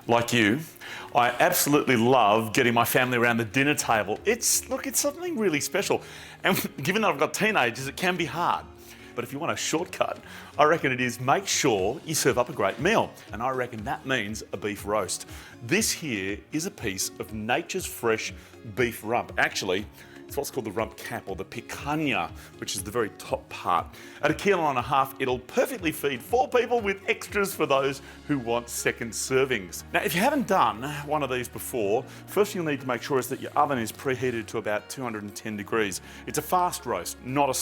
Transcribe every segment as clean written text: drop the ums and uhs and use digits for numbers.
Like you, I absolutely love getting my family around the dinner table. It's something really special. And given that I've got teenagers, it can be hard. But if you want a shortcut, I reckon it is make sure you serve up a great meal. And I reckon that means a beef roast. This here is a piece of nature's fresh beef rump. Actually, it's what's called the rump cap, or the picanha, which is the very top part. At 1.5 kilos, it'll perfectly feed 4 people with extras for those who want second servings. Now, if you haven't done one of these before, first you'll need to make sure is that your oven is preheated to about 210 degrees. It's a fast roast, not a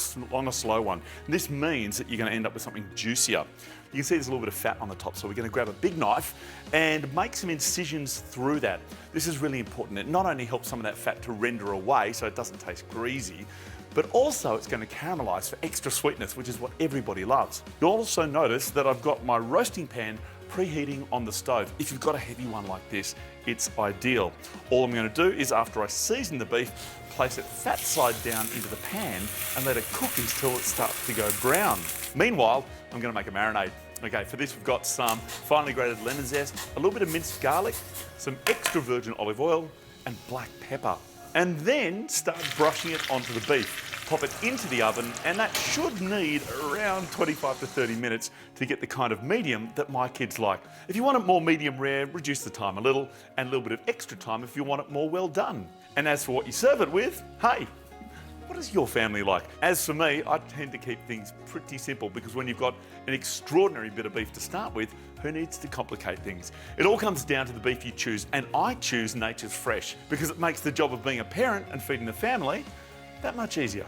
slow one. This means that you're going to end up with something juicier. You can see there's a little bit of fat on the top, so we're going to grab a big knife and make some incisions through that. This is really important. It not only helps some of that fat to render away so it doesn't taste greasy, but also it's going to caramelise for extra sweetness, which is what everybody loves. You'll also notice that I've got my roasting pan preheating on the stove. If you've got a heavy one like this, it's ideal. All I'm going to do is, after I season the beef, place it fat side down into the pan and let it cook until it starts to go brown. Meanwhile, I'm going to make a marinade. Okay, for this we've got some finely grated lemon zest, a little bit of minced garlic, some extra virgin olive oil and black pepper. And then start brushing it onto the beef. Pop it into the oven, and that should need around 25 to 30 minutes to get the kind of medium that my kids like. If you want it more medium rare, reduce the time a little, and a little bit of extra time if you want it more well done. And as for what you serve it with, hey, what is your family like? As for me, I tend to keep things pretty simple, because when you've got an extraordinary bit of beef to start with, who needs to complicate things? It all comes down to the beef you choose, and I choose Nature's Fresh because it makes the job of being a parent and feeding the family that much easier.